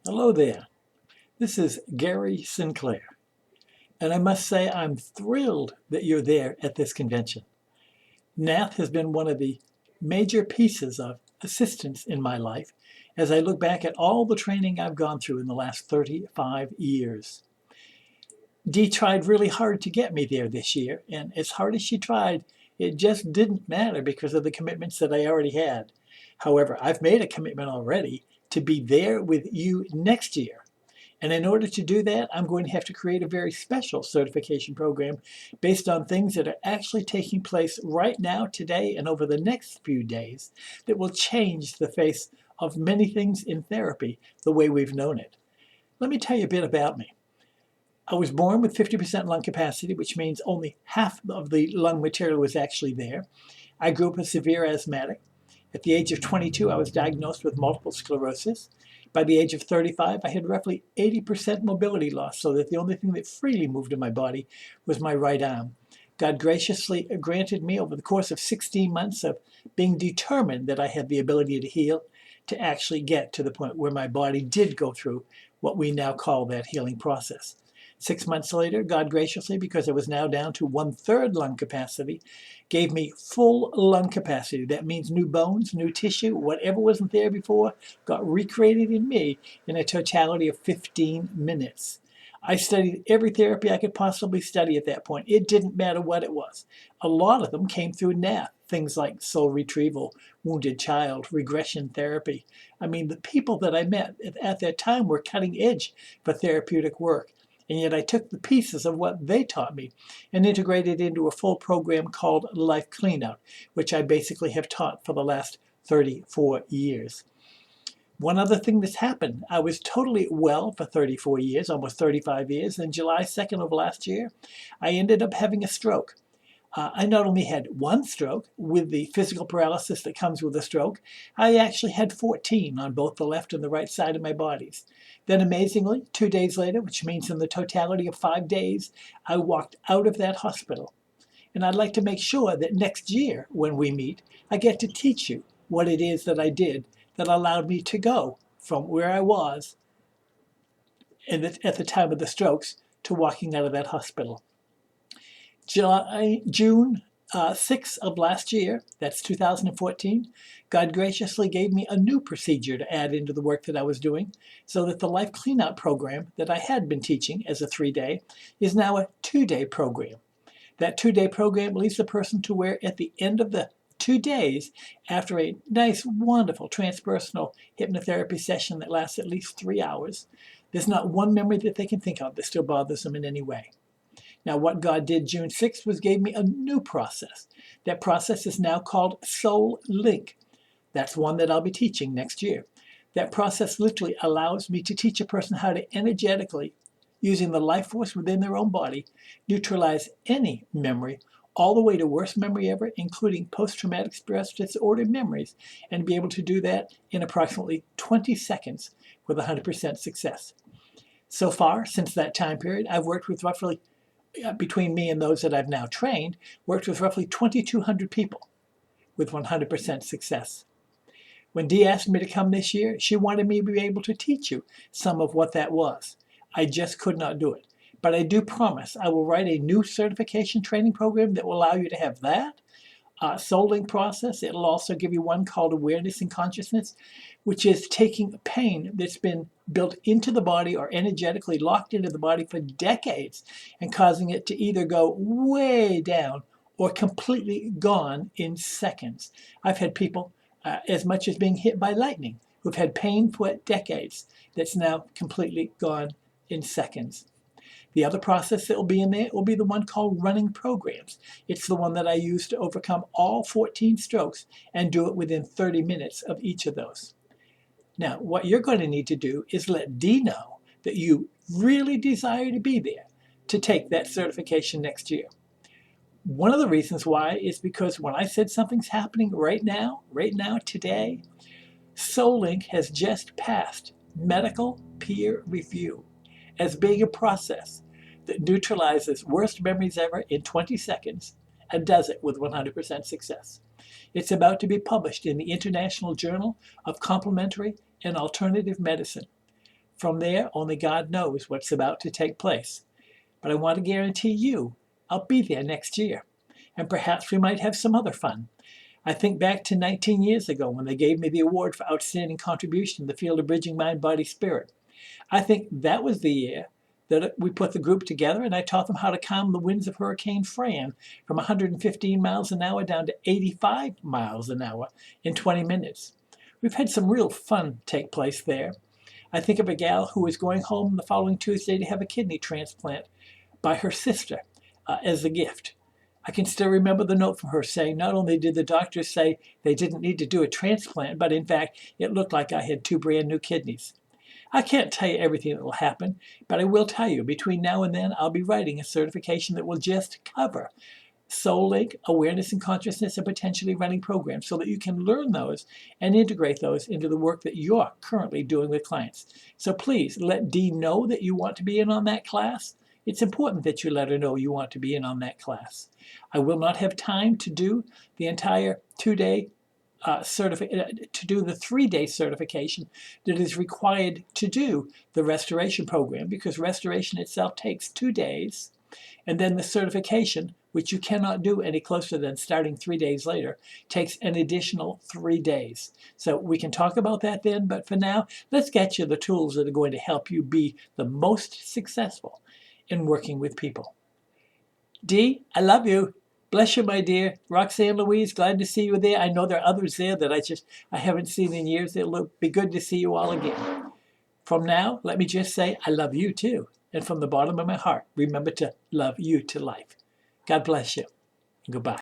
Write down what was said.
Hello there. This is Gary Sinclair, and I must say I'm thrilled that you're there at this convention. NATH has been one of the major pieces of assistance in my life as I look back at all the training I've gone through in the last 35 years. Dee tried really hard to get me there this year, and as hard as she tried, it just didn't matter because of the commitments that I already had. However, I've made a commitment already to be there with you next year. And in order to do that, I'm going to have to create a very special certification program based on things that are actually taking place right now, today, and over the next few days that will change the face of many things in therapy the way we've known it. Let me tell you a bit about me. I was born with 50% lung capacity, which means only half of the lung material was actually there. I grew up a severe asthmatic. At the age of 22, I was diagnosed with multiple sclerosis. By the age of 35, I had roughly 80% mobility loss, so that the only thing that freely moved in my body was my right arm. God graciously granted me, over the course of 16 months of being determined that I had the ability to heal, to actually get to the point where my body did go through what we now call that healing process. 6 months later, God graciously, because I was now down to 1/3 lung capacity, gave me full lung capacity. That means new bones, new tissue, whatever wasn't there before got recreated in me in a totality of 15 minutes. I studied every therapy I could possibly study at that point. It didn't matter what it was. A lot of them came through NATH, things like soul retrieval, wounded child, regression therapy. I mean, the people that I met at that time were cutting edge for therapeutic work. And yet I took the pieces of what they taught me and integrated into a full program called Life Cleanout, which I basically have taught for the last 34 years. One other thing that's happened, I was totally well for 34 years, almost 35 years. And July 2nd of last year, I ended up having a stroke. I not only had one stroke with the physical paralysis that comes with a stroke, I actually had 14 on both the left and the right side of my bodies. Then amazingly, 2 days later, which means in the totality of 5 days, I walked out of that hospital. And I'd like to make sure that next year when we meet, I get to teach you what it is that I did that allowed me to go from where I was at the time of the strokes to walking out of that hospital. June 6th of last year, that's 2014, God graciously gave me a new procedure to add into the work that I was doing, so that the Life Cleanout program that I had been teaching as a 3-day is now a 2-day program. That 2-day program leaves the person to where at the end of the 2 days, after a nice, wonderful transpersonal hypnotherapy session that lasts at least 3 hours, there's not one memory that they can think of that still bothers them in any way. Now, what God did June 6th was gave me a new process. That process is now called Soullink. That's one that I'll be teaching next year. That process literally allows me to teach a person how to energetically, using the life force within their own body, neutralize any memory, all the way to worst memory ever, including post-traumatic stress disorder memories, and be able to do that in approximately 20 seconds with 100% success. So far, since that time period, I've worked with roughly, between me and those that I've now trained, worked with roughly 2,200 people with 100% success. When Dee asked me to come this year, she wanted me to be able to teach you some of what that was. I just could not do it. But I do promise I will write a new certification training program that will allow you to have that Soullink process. It'll also give you one called Awareness and Consciousness, which is taking pain that's been built into the body or energetically locked into the body for decades and causing it to either go way down or completely gone in seconds. I've had people as much as being hit by lightning who've had pain for decades that's now completely gone in seconds. The other process that will be in there will be the one called running programs. It's the one that I use to overcome all 14 strokes and do it within 30 minutes of each of those. Now, what you're going to need to do is let Dee know that you really desire to be there to take that certification next year. One of the reasons why is because when I said something's happening right now, today, Soullink has just passed medical peer review as being a process that neutralizes worst memories ever in 20 seconds and does it with 100% success. It's about to be published in the International Journal of Complementary and Alternative Medicine. From there, only God knows what's about to take place. But I want to guarantee you I'll be there next year. And perhaps we might have some other fun. I think back to 19 years ago when they gave me the award for outstanding contribution in the field of bridging mind, body, spirit. I think that was the year that we put the group together and I taught them how to calm the winds of Hurricane Fran from 115 miles an hour down to 85 miles an hour in 20 minutes. We've had some real fun take place there. I think of a gal who was going home the following Tuesday to have a kidney transplant by her sister as a gift. I can still remember the note from her saying not only did the doctors say they didn't need to do a transplant, but in fact, it looked like I had 2 brand new kidneys. I can't tell you everything that will happen, but I will tell you between now and then I'll be writing a certification that will just cover Soullink, awareness and consciousness, and potentially running programs so that you can learn those and integrate those into the work that you're currently doing with clients. So please let Dee know that you want to be in on that class. It's important that you let her know you want to be in on that class. I will not have time to do the entire 2-day to do the 3-day certification that is required to do the restoration program, because restoration itself takes 2 days, and then the certification, which you cannot do any closer than starting 3 days later, takes an additional 3 days. So we can talk about that then, but for now, let's get you the tools that are going to help you be the most successful in working with people. Dee, I love you. Bless you, my dear. Roxanne Louise, glad to see you there. I know there are others there that I haven't seen in years. It'll be good to see you all again. From now, let me just say I love you too. And from the bottom of my heart, remember to love you to life. God bless you. Goodbye.